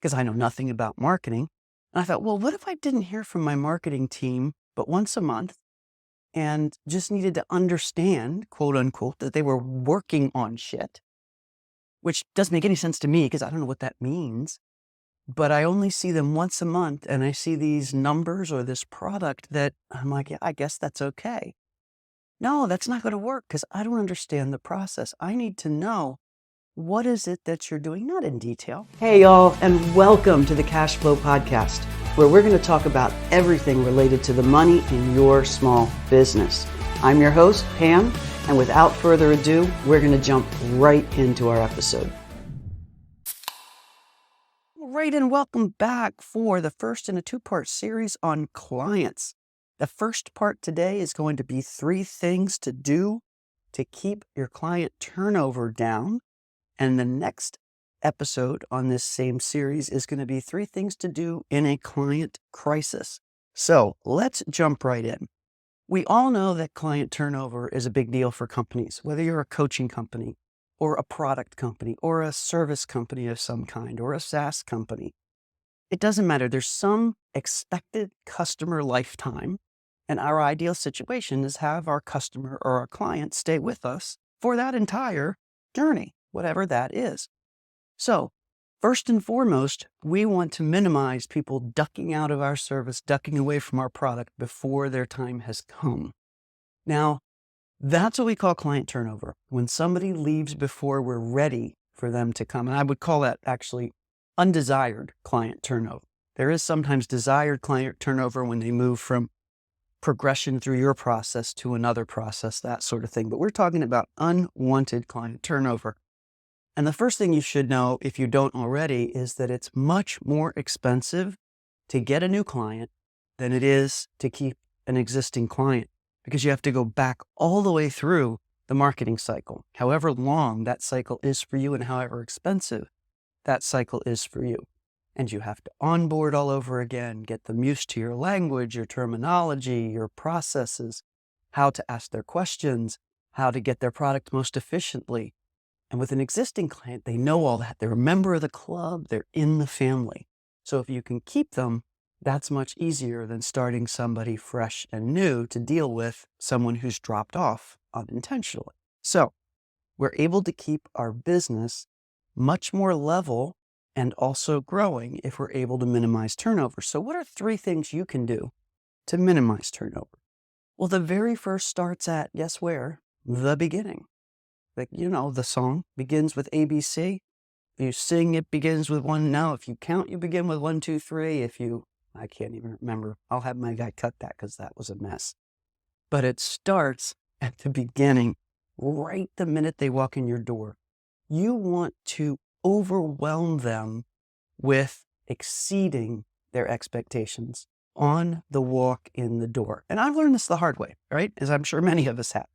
because I know nothing about marketing. And I thought, well, what if I didn't hear from my marketing team but once a month and just needed to understand, quote unquote, that they were working on shit, which doesn't make any sense to me because I don't know what that means. But I only see them once a month and I see these numbers or this product that I'm like, yeah, I guess that's okay. No, that's not going to work because I don't understand the process. I need to know, what is it that you're doing? Not in detail. Hey, y'all, and welcome to the Cash Flow Podcast, where we're going to talk about everything related to the money in your small business. I'm your host, Pam, and without further ado, we're going to jump right into our episode. Right, and welcome back for the first in a two-part series on clients. The first part today is going to be 3 things to do to keep your client turnover down. And the next episode on this same series is going to be 3 things to do in a client crisis. So let's jump right in. We all know that client turnover is a big deal for companies, whether you're a coaching company or a product company or a service company of some kind or a SaaS company. It doesn't matter. There's some expected customer lifetime, and our ideal situation is have our customer or our client stay with us for that entire journey, whatever that is. So first and foremost, we want to minimize people ducking out of our service, ducking away from our product before their time has come. Now, that's what we call client turnover. When somebody leaves before we're ready for them to come, and I would call that actually undesired client turnover. There is sometimes desired client turnover when they move from progression through your process to another process, that sort of thing. But we're talking about unwanted client turnover. And the first thing you should know, if you don't already, is that it's much more expensive to get a new client than it is to keep an existing client, because you have to go back all the way through the marketing cycle, however long that cycle is for you and however expensive that cycle is for you. And you have to onboard all over again, get them used to your language, your terminology, your processes, how to ask their questions, how to get their product most efficiently. And with an existing client, they know all that. They're a member of the club. They're in the family. So if you can keep them, that's much easier than starting somebody fresh and new to deal with someone who's dropped off unintentionally. So we're able to keep our business much more level and also growing if we're able to minimize turnover. So what are 3 things you can do to minimize turnover? Well, the very first starts at, guess where? The beginning. Like, the song begins with ABC. If you sing, it begins with 1. Now, if you count, you begin with 1, 2, 3. I can't even remember. I'll have my guy cut that because that was a mess. But it starts at the beginning, right the minute they walk in your door. You want to overwhelm them with exceeding their expectations on the walk in the door. And I've learned this the hard way, right? As I'm sure many of us have.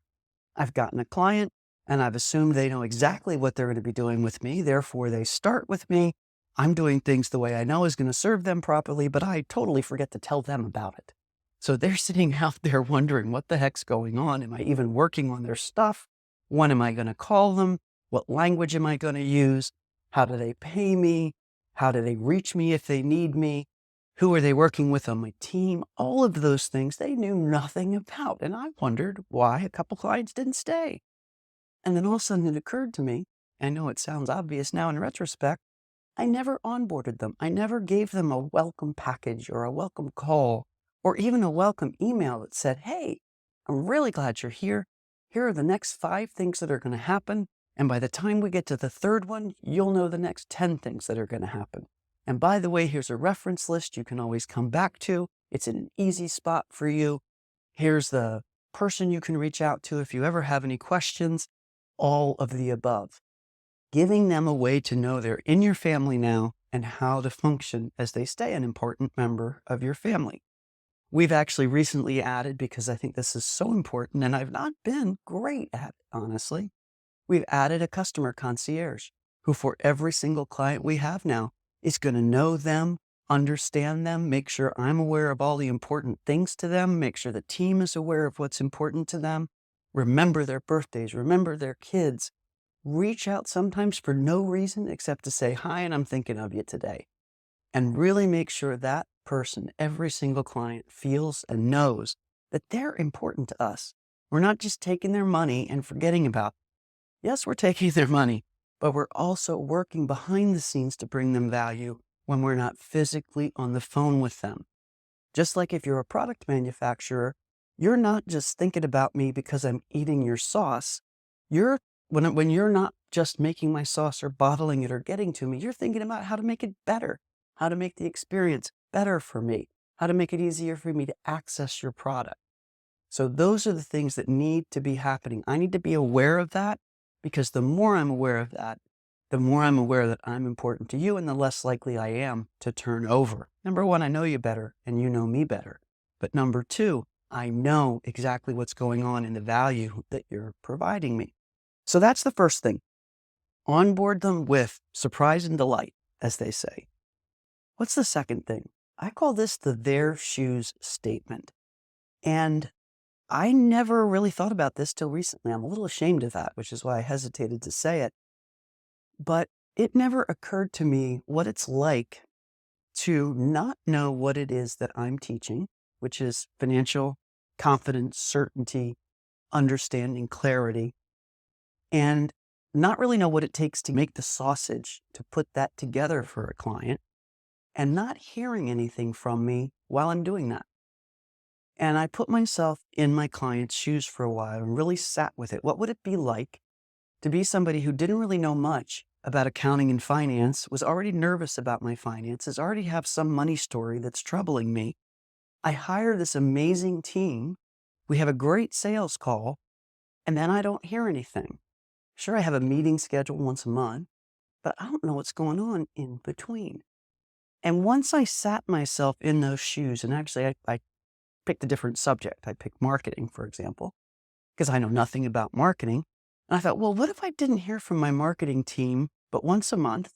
I've gotten a client and I've assumed they know exactly what they're going to be doing with me. Therefore, they start with me. I'm doing things the way I know is going to serve them properly, but I totally forget to tell them about it. So they're sitting out there wondering, what the heck's going on? Am I even working on their stuff? When am I going to call them? What language am I going to use? How do they pay me? How do they reach me if they need me? Who are they working with on my team? All of those things they knew nothing about. And I wondered why a couple clients didn't stay. And then all of a sudden it occurred to me, I know it sounds obvious now in retrospect, I never onboarded them. I never gave them a welcome package or a welcome call or even a welcome email that said, hey, I'm really glad you're here. Here are the next 5 things that are going to happen. And by the time we get to the 3rd one, you'll know the next 10 things that are going to happen. And by the way, here's a reference list you can always come back to. It's in an easy spot for you. Here's the person you can reach out to if you ever have any questions. All of the above. Giving them a way to know they're in your family now and how to function as they stay an important member of your family. We've actually recently added, because I think this is so important and I've not been great at it, honestly, we've added a customer concierge who for every single client we have now is going to know them, understand them, make sure I'm aware of all the important things to them, make sure the team is aware of what's important to them, remember their birthdays, remember their kids, reach out sometimes for no reason except to say hi and I'm thinking of you today. and really make sure that person, every single client, feels and knows that they're important to us. We're not just taking their money and forgetting about them. Yes, we're taking their money, but we're also working behind the scenes to bring them value when we're not physically on the phone with them. Just like if you're a product manufacturer, you're not just thinking about me because I'm eating your sauce. You're when you're not just making my sauce or bottling it or getting to me, you're thinking about how to make it better, how to make the experience better for me, how to make it easier for me to access your product. So those are the things that need to be happening. I need to be aware of that, because the more I'm aware of that, the more I'm aware that I'm important to you and the less likely I am to turn over. Number one, I know you better and you know me better. But number two, I know exactly what's going on in the value that you're providing me. So that's the first thing. Onboard them with surprise and delight, as they say. What's the second thing? I call this the their shoes statement. And I never really thought about this till recently. I'm a little ashamed of that, which is why I hesitated to say it. But it never occurred to me what it's like to not know what it is that I'm teaching, which is financial confidence, certainty, understanding, clarity, and not really know what it takes to make the sausage, to put that together for a client, and not hearing anything from me while I'm doing that. And I put myself in my client's shoes for a while and really sat with it. What would it be like to be somebody who didn't really know much about accounting and finance, was already nervous about my finances, already have some money story that's troubling me? I hire this amazing team. We have a great sales call, and then I don't hear anything. Sure, I have a meeting scheduled once a month, but I don't know what's going on in between. And once I sat myself in those shoes, and actually I picked a different subject. I picked marketing, for example, because I know nothing about marketing. And I thought, well, what if I didn't hear from my marketing team but once a month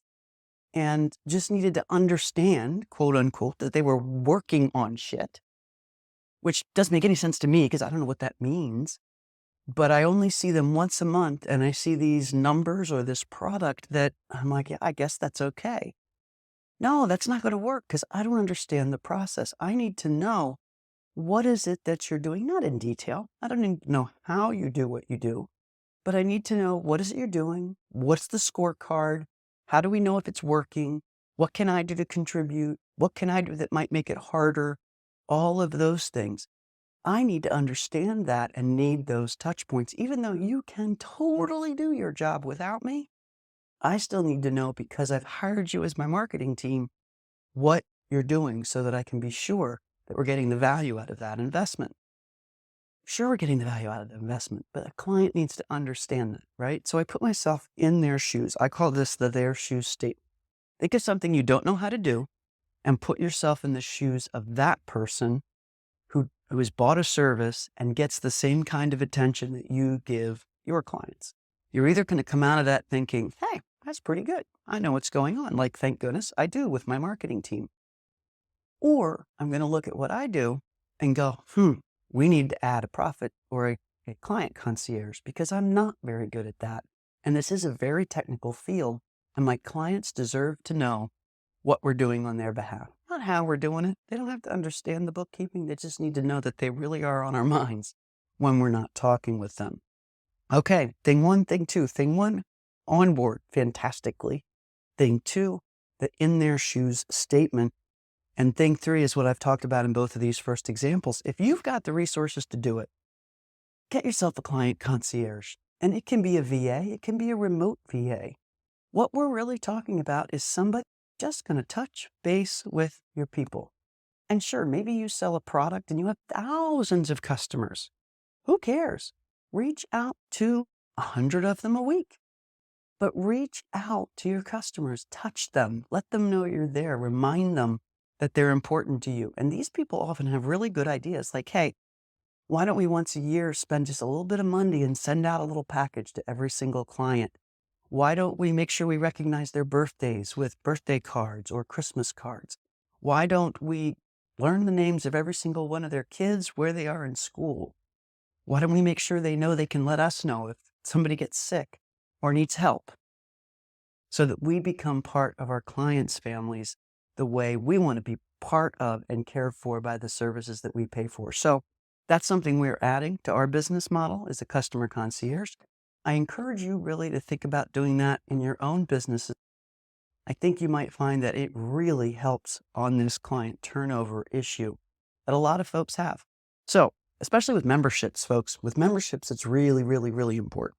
and just needed to understand, quote unquote, that they were working on shit, which doesn't make any sense to me because I don't know what that means. But I only see them once a month and I see these numbers or this product that I'm like, yeah, I guess that's okay. No, that's not going to work because I don't understand the process. I need to know, what is it that you're doing? Not in detail. I don't need to know how you do what you do, but I need to know, what is it you're doing? What's the scorecard? How do we know if it's working? What can I do to contribute? What can I do that might make it harder? All of those things. I need to understand that and need those touch points. Even though you can totally do your job without me, I still need to know, because I've hired you as my marketing team, what you're doing so that I can be sure that we're getting the value out of that investment. Sure, we're getting the value out of the investment, but a client needs to understand that, right? So I put myself in their shoes. I call this the their shoes statement. Think of something you don't know how to do and put yourself in the shoes of that person who has bought a service and gets the same kind of attention that you give your clients. You're either going to come out of that thinking, hey, that's pretty good. I know what's going on. Like, thank goodness I do with my marketing team. Or I'm going to look at what I do and go, we need to add a profit or a client concierge, because I'm not very good at that. And this is a very technical field, and my clients deserve to know what we're doing on their behalf, not how we're doing it. They don't have to understand the bookkeeping. They just need to know that they really are on our minds when we're not talking with them. Okay, thing one, thing two. Thing one, onboard fantastically. Thing two, the in their shoes statement. And thing three is what I've talked about in both of these first examples. If you've got the resources to do it, get yourself a client concierge. And it can be a VA, it can be a remote VA. What we're really talking about is somebody just going to touch base with your people. And sure, maybe you sell a product and you have thousands of customers. Who cares? Reach out to 100 of them a week. But reach out to your customers, touch them, let them know you're there, remind them that they're important to you. And these people often have really good ideas, like, hey, why don't we once a year spend just a little bit of money and send out a little package to every single client? Why don't we make sure we recognize their birthdays with birthday cards or Christmas cards? Why don't we learn the names of every single one of their kids, where they are in school? Why don't we make sure they know they can let us know if somebody gets sick or needs help, so that we become part of our clients' families the way we want to be part of and cared for by the services that we pay for. So that's something we're adding to our business model is a customer concierge. I encourage you really to think about doing that in your own businesses. I think you might find that it really helps on this client turnover issue that a lot of folks have. So, especially with memberships, folks, with memberships, it's really, really, really important.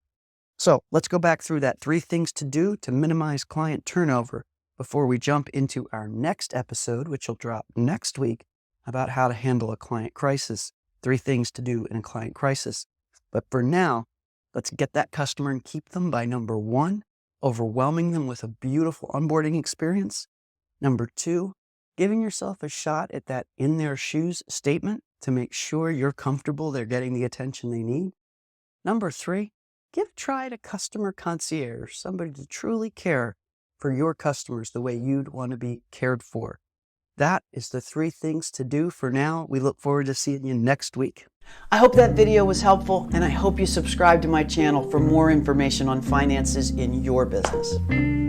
So let's go back through that 3 things to do to minimize client turnover before we jump into our next episode, which will drop next week, about how to handle a client crisis. 3 things to do in a client crisis. But for now, let's get that customer and keep them by number 1, overwhelming them with a beautiful onboarding experience. Number 2, giving yourself a shot at that in their shoes statement to make sure you're comfortable they're getting the attention they need. Number 3, give a try to customer concierge, somebody to truly care for your customers the way you'd want to be cared for. That is the 3 things to do for now. We look forward to seeing you next week. I hope that video was helpful, and I hope you subscribe to my channel for more information on finances in your business.